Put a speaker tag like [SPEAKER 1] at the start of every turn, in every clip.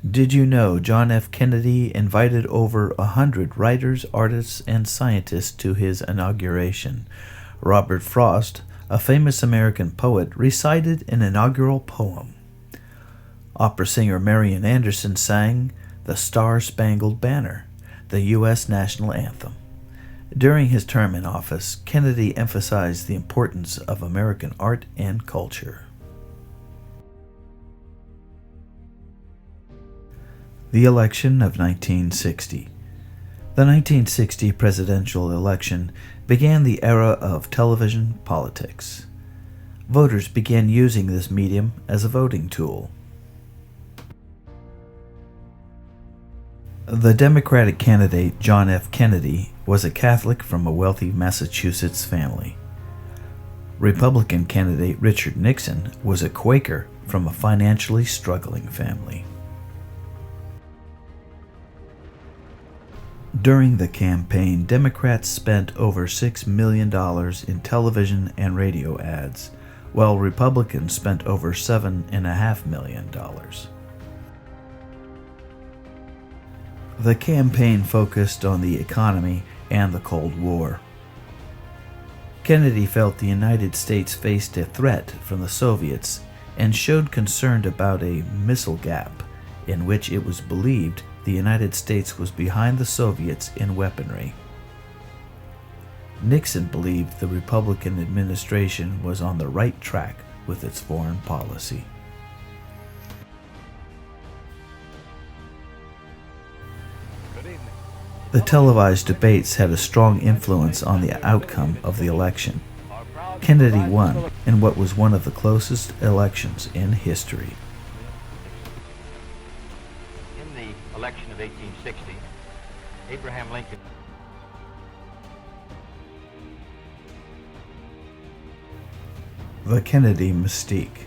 [SPEAKER 1] Did you know John F. Kennedy invited over 100 writers, artists, and scientists to his inauguration? Robert Frost, a famous American poet, recited an inaugural poem. Opera singer Marian Anderson sang the Star-Spangled Banner, the U.S. national anthem. During his term in office, Kennedy emphasized the importance of American art and culture. The election of 1960. The 1960 presidential election began the era of television politics. Voters began using this medium as a voting tool. The Democratic candidate John F. Kennedy was a Catholic from a wealthy Massachusetts family. Republican candidate Richard Nixon was a Quaker from a financially struggling family. During the campaign, Democrats spent over $6 million in television and radio ads, while Republicans spent over $7.5 million. The campaign focused on the economy and the Cold War. Kennedy felt the United States faced a threat from the Soviets and showed concern about a missile gap in which it was believed the United States was behind the Soviets in weaponry. Nixon believed the Republican administration was on the right track with its foreign policy. The televised debates had a strong influence on the outcome of the election. Kennedy won in what was one of the closest elections in history.
[SPEAKER 2] In the election of 1860, Abraham Lincoln.
[SPEAKER 1] The Kennedy mystique.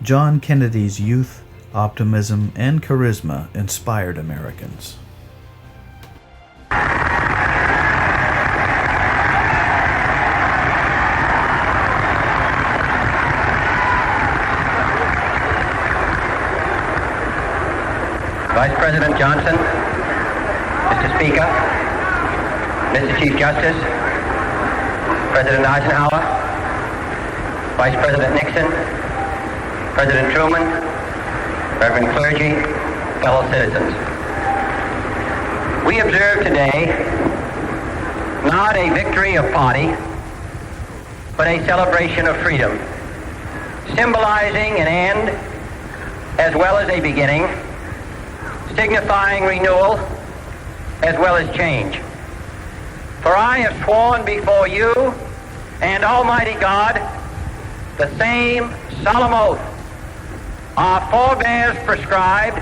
[SPEAKER 1] John Kennedy's youth, optimism, and charisma inspired Americans.
[SPEAKER 3] Vice President Johnson, Mr. Speaker, Mr. Chief Justice, President Eisenhower, Vice President Nixon, President Truman, Reverend clergy, fellow citizens. We observe today not a victory of party, but a celebration of freedom, symbolizing an end as well as a beginning, signifying renewal as well as change. For I have sworn before you and Almighty God the same solemn oath our forebears prescribed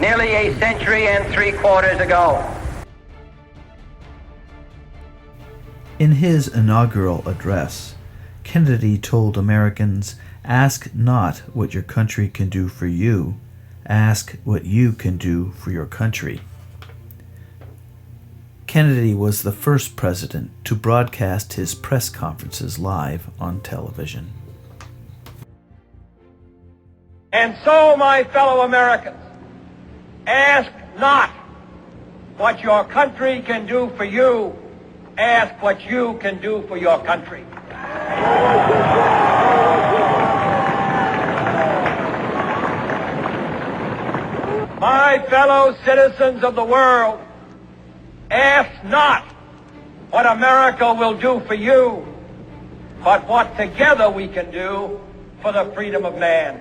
[SPEAKER 3] nearly a century and 3/4 ago.
[SPEAKER 1] In his inaugural address, Kennedy told Americans, "Ask not what your country can do for you. Ask what you can do for your country." Kennedy was the first president to broadcast his press conferences live on television.
[SPEAKER 4] And so, my fellow Americans, ask not what your country can do for you. Ask what you can do for your country. My fellow citizens of the world, ask not what America will do for you, but what together we can do for the freedom of man.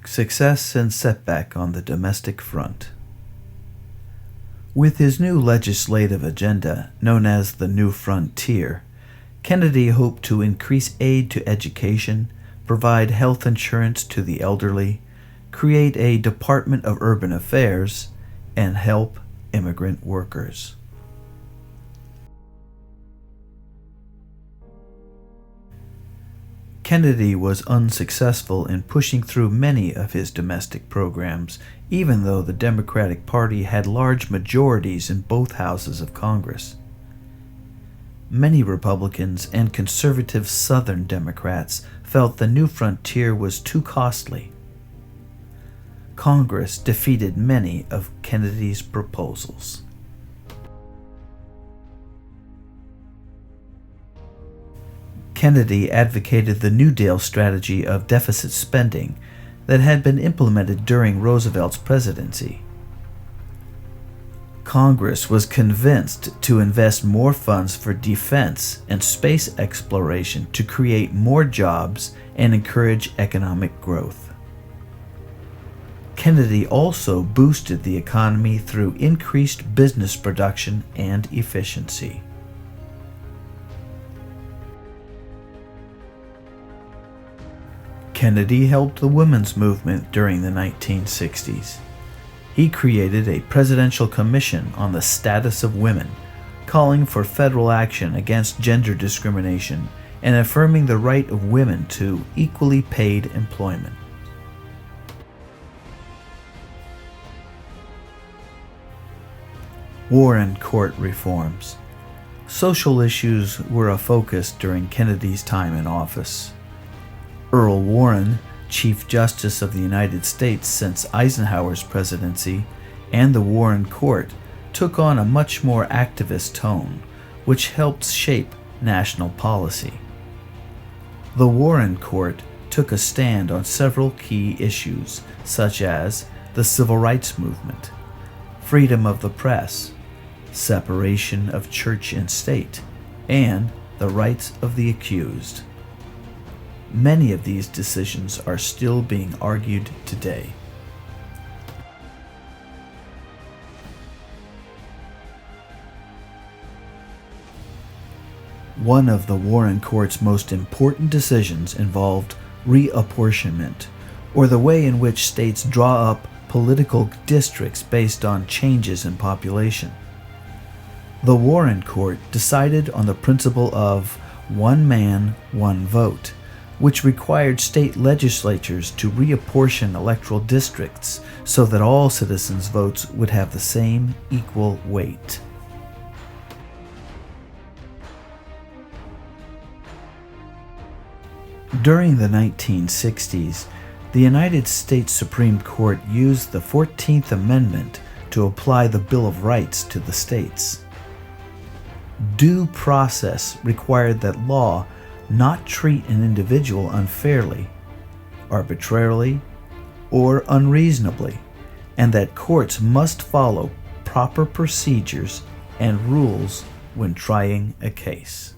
[SPEAKER 1] Success and setback on the domestic front. With his new legislative agenda, known as the New Frontier, Kennedy hoped to increase aid to education, provide health insurance to the elderly, create a Department of Urban Affairs, and help immigrant workers. Kennedy was unsuccessful in pushing through many of his domestic programs, even though the Democratic Party had large majorities in both houses of Congress. many Republicans and conservative Southern Democrats felt the new frontier was too costly. Congress defeated many of Kennedy's proposals. Kennedy advocated the New Deal strategy of deficit spending that had been implemented during Roosevelt's presidency. Congress was convinced to invest more funds for defense and space exploration to create more jobs and encourage economic growth. Kennedy also boosted the economy through increased business production and efficiency. Kennedy helped the women's movement during the 1960s. He created a presidential commission on the status of women, calling for federal action against gender discrimination and affirming the right of women to equally paid employment. Warren Court reforms. Social issues were a focus during Kennedy's time in office. Earl Warren, Chief Justice of the United States since Eisenhower's presidency, and the Warren Court took on a much more activist tone, which helped shape national policy. The Warren Court took a stand on several key issues, such as the Civil Rights Movement, freedom of the press, separation of church and state, and the rights of the accused. Many of these decisions are still being argued today. One of the Warren Court's most important decisions involved reapportionment, or the way in which states draw up political districts based on changes in population. The Warren Court decided on the principle of one man, one vote, which required state legislatures to reapportion electoral districts so that all citizens' votes would have the same equal weight. During the 1960s, the United States Supreme Court used the 14th Amendment to apply the Bill of Rights to the states. Due process required that law not treat an individual unfairly, arbitrarily, or unreasonably, and that courts must follow proper procedures and rules when trying a case.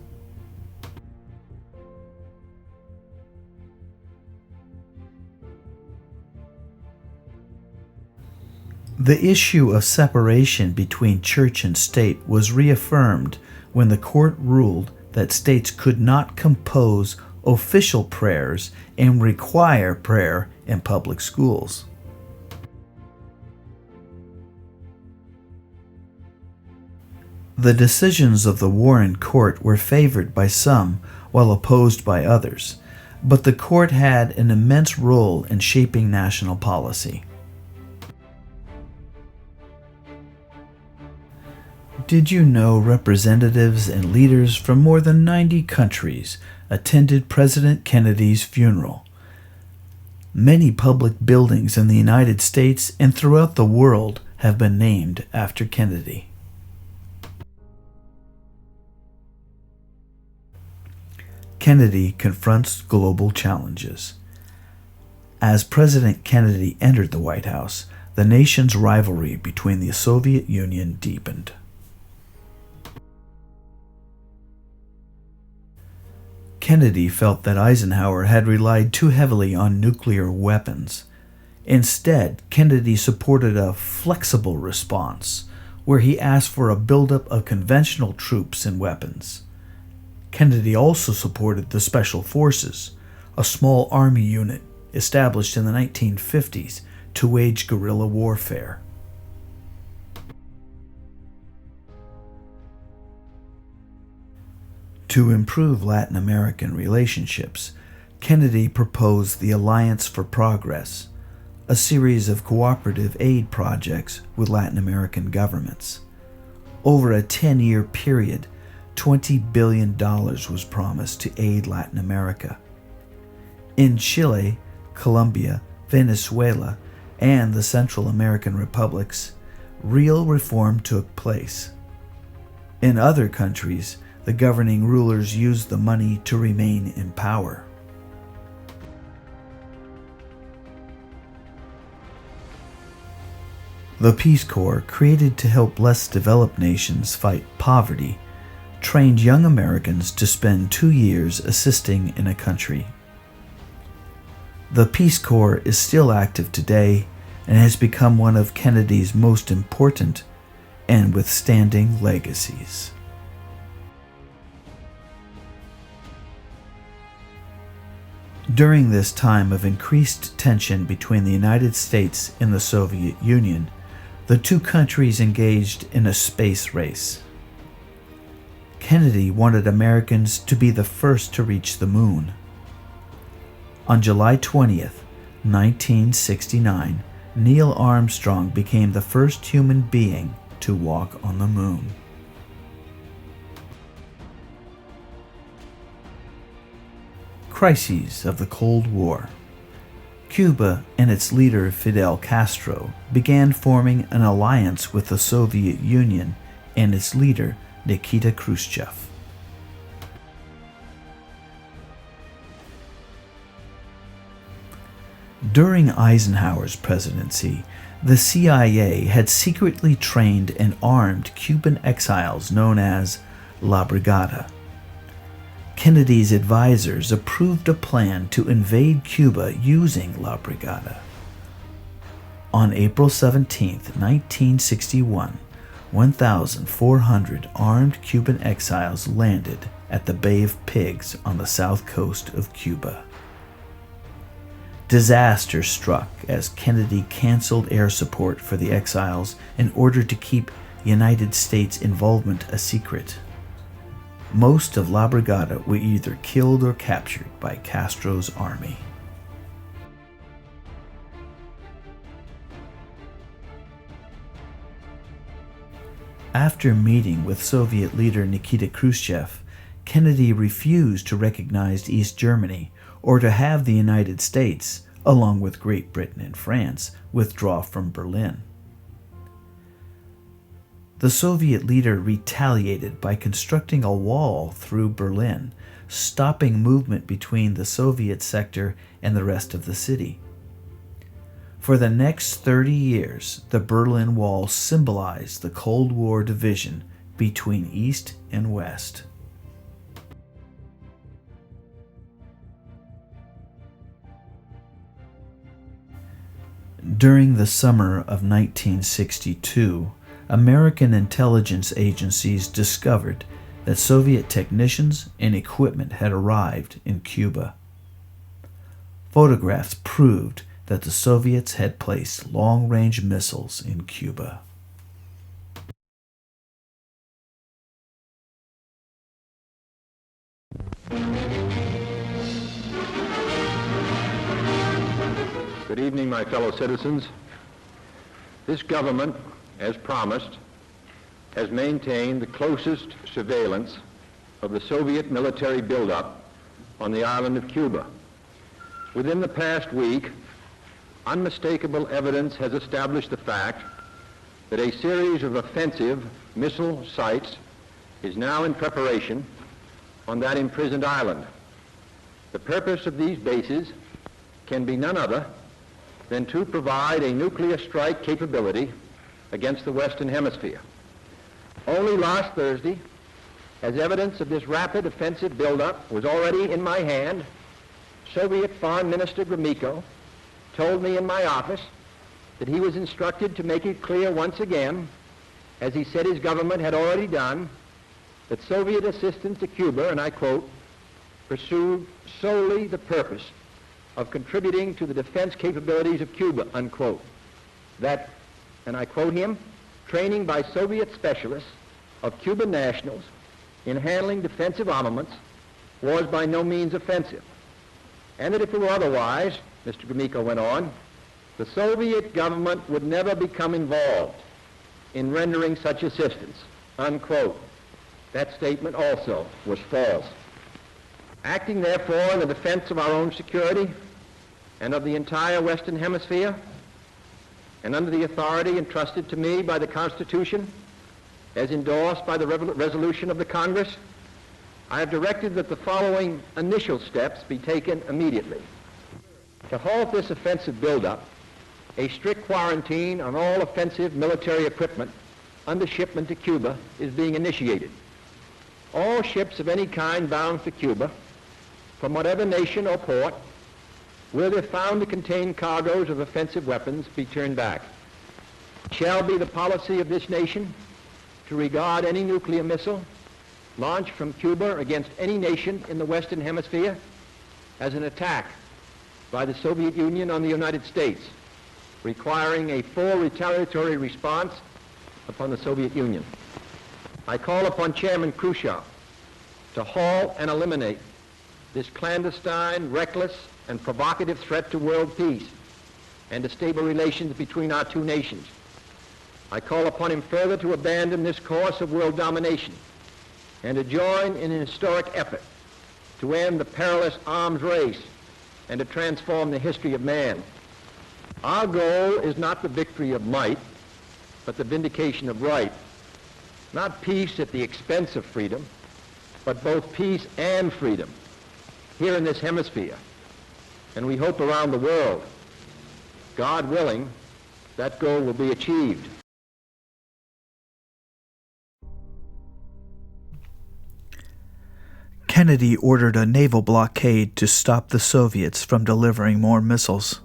[SPEAKER 1] The issue of separation between church and state was reaffirmed when the court ruled that states could not compose official prayers and require prayer in public schools. The decisions of the Warren Court were favored by some while opposed by others, but the court had an immense role in shaping national policy. Did you know representatives and leaders from more than 90 countries attended President Kennedy's funeral? Many public buildings in the United States and throughout the world have been named after Kennedy. Kennedy confronts global challenges. As President Kennedy entered the White House, the nation's rivalry between the Soviet Union deepened. Kennedy felt that Eisenhower had relied too heavily on nuclear weapons. Instead, Kennedy supported a flexible response, where he asked for a buildup of conventional troops and weapons. Kennedy also supported the Special Forces, a small army unit established in the 1950s to wage guerrilla warfare. To improve Latin American relationships, Kennedy proposed the Alliance for Progress, a series of cooperative aid projects with Latin American governments. Over a 10-year period, $20 billion was promised to aid Latin America. In Chile, Colombia, Venezuela, and the Central American republics, real reform took place. In other countries, the governing rulers used the money to remain in power. The Peace Corps, created to help less developed nations fight poverty, trained young Americans to spend 2 years assisting in a country. The Peace Corps is still active today and has become one of Kennedy's most important and withstanding legacies. During this time of increased tension between the United States and the Soviet Union, the two countries engaged in a space race. Kennedy wanted Americans to be the first to reach the moon. On July 20th, 1969, Neil Armstrong became the first human being to walk on the moon. Crises of the Cold War. Cuba and its leader Fidel Castro began forming an alliance with the Soviet Union and its leader Nikita Khrushchev. During Eisenhower's presidency, the CIA had secretly trained and armed Cuban exiles known as La Brigada. Kennedy's advisors approved a plan to invade Cuba using La Brigada. On April 17, 1961, 1,400 armed Cuban exiles landed at the Bay of Pigs on the south coast of Cuba. Disaster struck as Kennedy canceled air support for the exiles in order to keep United States involvement a secret. Most of La Brigada were either killed or captured by Castro's army. After meeting with Soviet leader Nikita Khrushchev, Kennedy refused to recognize East Germany or to have the United States, along with Great Britain and France, withdraw from Berlin. The Soviet leader retaliated by constructing a wall through Berlin, stopping movement between the Soviet sector and the rest of the city. For the next 30 years, the Berlin Wall symbolized the Cold War division between East and West. During the summer of 1962, American intelligence agencies discovered that Soviet technicians and equipment had arrived in Cuba. Photographs proved that the Soviets had placed long-range missiles in Cuba.
[SPEAKER 5] Good evening, my fellow citizens. This government, as promised, has maintained the closest surveillance of the Soviet military buildup on the island of Cuba. Within the past week, unmistakable evidence has established the fact that a series of offensive missile sites is now in preparation on that imprisoned island. The purpose of these bases can be none other than to provide a nuclear strike capability against the Western Hemisphere. Only last Thursday, as evidence of this rapid offensive buildup was already in my hand, Soviet Foreign Minister Gromyko told me in my office that he was instructed to make it clear once again, as he said his government had already done, that Soviet assistance to Cuba, and I quote, pursued solely the purpose of contributing to the defense capabilities of Cuba, unquote. That, and I quote him, training by Soviet specialists of Cuban nationals in handling defensive armaments was by no means offensive. And that if it were otherwise, Mr. Gromyko went on, the Soviet government would never become involved in rendering such assistance, unquote. that statement also was false. Acting, therefore, in the defense of our own security and of the entire Western Hemisphere, and under the authority entrusted to me by the Constitution, as endorsed by the resolution of the Congress, I have directed that the following initial steps be taken immediately. To halt this offensive buildup, a strict quarantine on all offensive military equipment under shipment to Cuba is being initiated. All ships of any kind bound for Cuba, from whatever nation or port, will, if found to contain cargoes of offensive weapons, be turned back. It shall be the policy of this nation to regard any nuclear missile launched from Cuba against any nation in the Western Hemisphere as an attack by the Soviet Union on the United States, requiring a full retaliatory response upon the Soviet Union. I call upon Chairman Khrushchev to halt and eliminate this clandestine, reckless, and provocative threat to world peace and to stable relations between our two nations. I call upon him further to abandon this course of world domination and to join in an historic effort to end the perilous arms race and to transform the history of man. Our goal is not the victory of might, but the vindication of right. Not peace at the expense of freedom, but both peace and freedom here in this hemisphere, and we hope around the world. God willing, that goal will be achieved.
[SPEAKER 1] Kennedy ordered a naval blockade to stop the Soviets from delivering more missiles.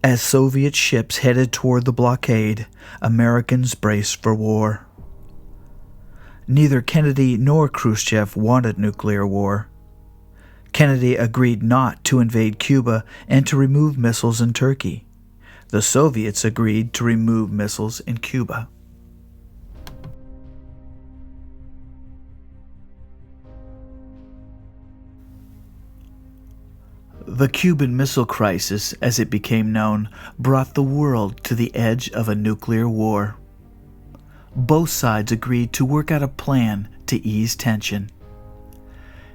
[SPEAKER 1] As Soviet ships headed toward the blockade, Americans braced for war. Neither Kennedy nor Khrushchev wanted nuclear war. Kennedy agreed not to invade Cuba and to remove missiles in Turkey. The Soviets agreed to remove missiles in Cuba. The Cuban Missile Crisis, as it became known, brought the world to the edge of a nuclear war. Both sides agreed to work out a plan to ease tension.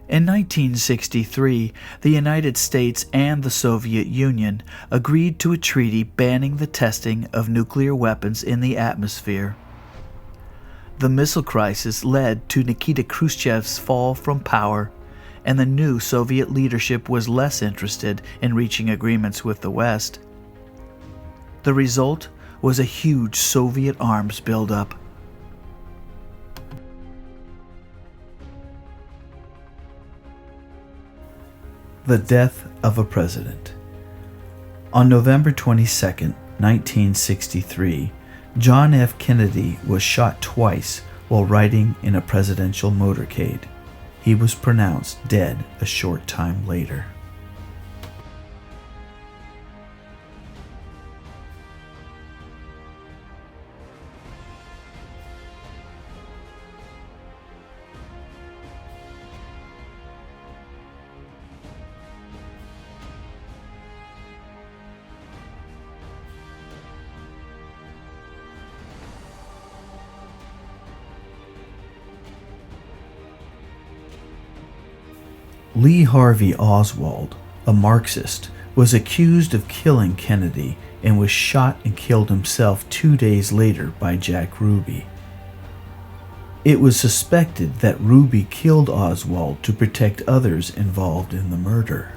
[SPEAKER 1] In 1963, the United States and the Soviet Union agreed to a treaty banning the testing of nuclear weapons in the atmosphere. The missile crisis led to Nikita Khrushchev's fall from power, and the new Soviet leadership was less interested in reaching agreements with the West. The result was a huge Soviet arms buildup. The death of a president. On November 22, 1963, John F. Kennedy was shot twice while riding in a presidential motorcade. He was pronounced dead a short time later. Lee Harvey Oswald, a Marxist, was accused of killing Kennedy and was shot and killed himself 2 days later by Jack Ruby. It was suspected that Ruby killed Oswald to protect others involved in the murder.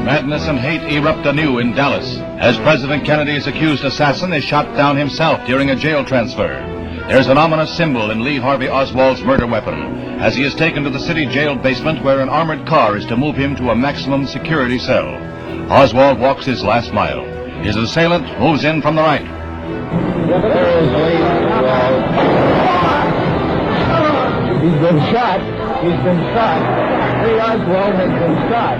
[SPEAKER 6] Madness and hate erupt anew in Dallas as President Kennedy's accused assassin is shot down himself during a jail transfer. There's an ominous symbol in Lee Harvey Oswald's murder weapon as he is taken to the city jail basement where an armored car is to move him to a maximum security cell. Oswald walks his last mile. His assailant moves in from the right.
[SPEAKER 5] There is Lee Oswald. He's been shot. He's been shot. Lee Oswald has been shot.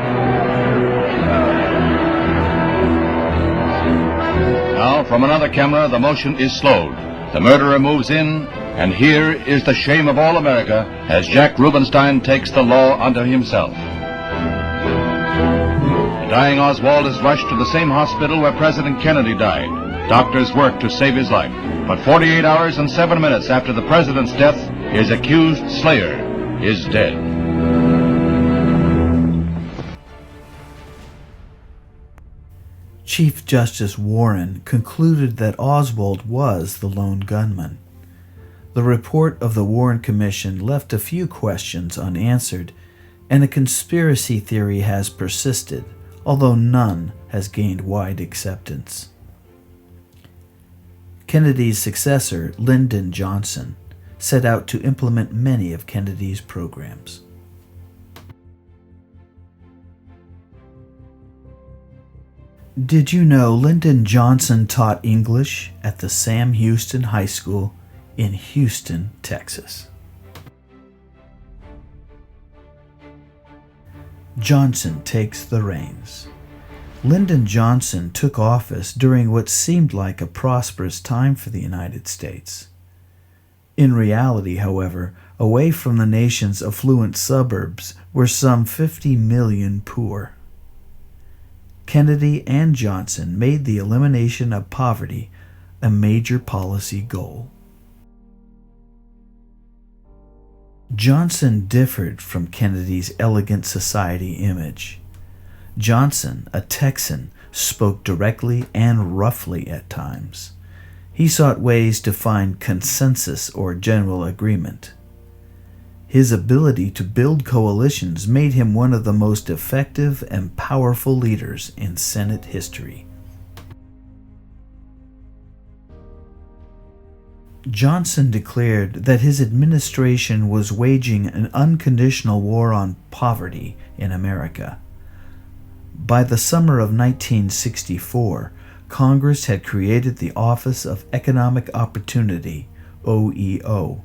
[SPEAKER 6] Now, from another camera, the motion is slowed. The murderer moves in, And here is the shame of all America as Jack Rubenstein takes the law unto himself. The dying Oswald is rushed to the same hospital where President Kennedy died. Doctors work to save his life. But 48 hours and 7 minutes after the president's death, his accused slayer is dead.
[SPEAKER 1] Chief Justice Warren concluded that Oswald was the lone gunman. The report of the Warren Commission left a few questions unanswered, and a conspiracy theory has persisted, although none has gained wide acceptance. Kennedy's successor, Lyndon Johnson, set out to implement many of Kennedy's programs. Did you know Lyndon Johnson taught English at the Sam Houston High School in Houston, Texas? Johnson takes the reins. Lyndon Johnson took office during what seemed like a prosperous time for the United States. In reality, however, away from the nation's affluent suburbs were some 50 million poor. Kennedy and Johnson made the elimination of poverty a major policy goal. Johnson differed from Kennedy's elegant society image. Johnson, a Texan, spoke directly and roughly at times. He sought ways to find consensus or general agreement. His ability to build coalitions made him one of the most effective and powerful leaders in Senate history. Johnson declared that his administration was waging an unconditional war on poverty in America. By the summer of 1964, Congress had created the Office of Economic Opportunity, OEO,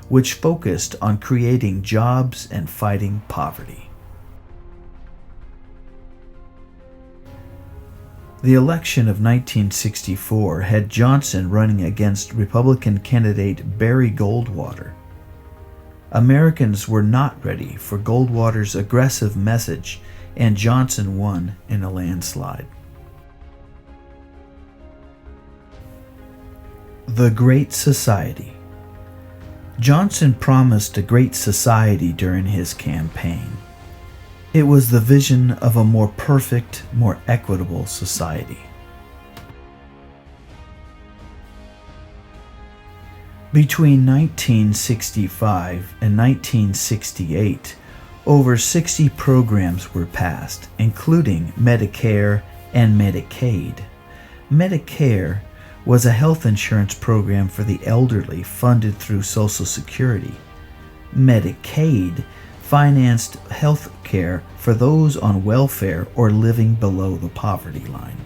[SPEAKER 1] which focused on creating jobs and fighting poverty. The election of 1964 had Johnson running against Republican candidate Barry Goldwater. Americans were not ready for Goldwater's aggressive message, and Johnson won in a landslide. The Great Society. Johnson promised a great society during his campaign. It was the vision of a more perfect, more equitable society. Between 1965 and 1968, over 60 programs were passed, including Medicare and Medicaid. Medicare was a health insurance program for the elderly funded through Social Security. Medicaid financed health care for those on welfare or living below the poverty line.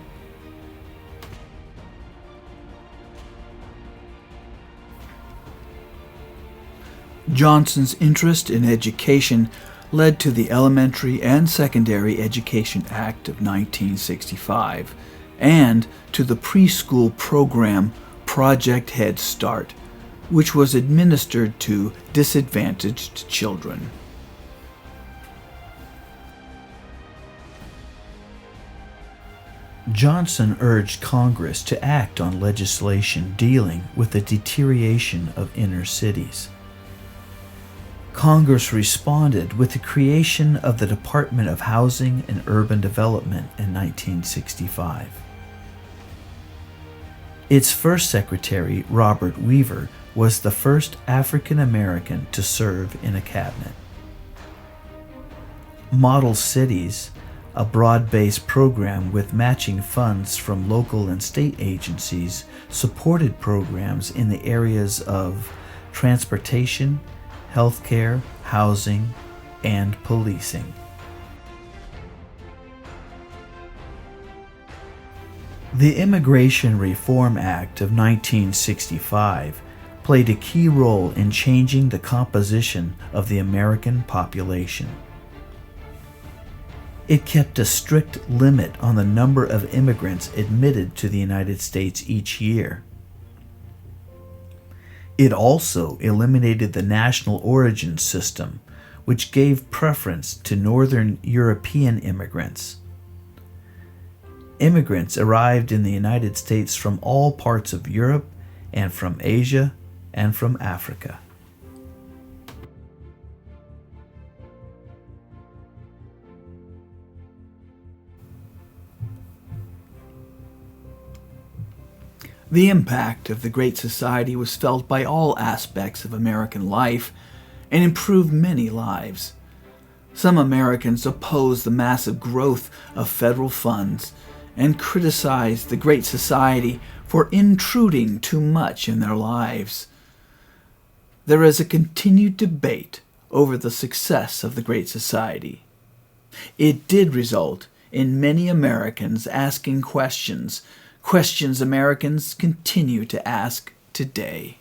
[SPEAKER 1] Johnson's interest in education led to the Elementary and Secondary Education Act of 1965 and to the preschool program Project Head Start, which was administered to disadvantaged children. Johnson urged Congress to act on legislation dealing with the deterioration of inner cities. Congress responded with the creation of the Department of Housing and Urban Development in 1965. Its first secretary, Robert Weaver, was the first African American to serve in a cabinet. Model Cities, a broad-based program with matching funds from local and state agencies, supported programs in the areas of transportation, healthcare, housing, and policing. The Immigration Reform Act of 1965 played a key role in changing the composition of the American population. It kept a strict limit on the number of immigrants admitted to the United States each year. It also eliminated the national origin system, which gave preference to Northern European immigrants. Immigrants arrived in the United States from all parts of Europe and from Asia and from Africa.
[SPEAKER 7] The impact of the Great Society was felt by all aspects of American life and improved many lives. Some Americans opposed the massive growth of federal funds and criticized the Great Society for intruding too much in their lives. There is a continued debate over the success of the Great Society. It did result in many Americans asking questions Americans continue to ask today.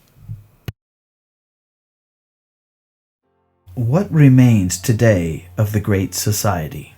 [SPEAKER 1] What remains today of the Great Society?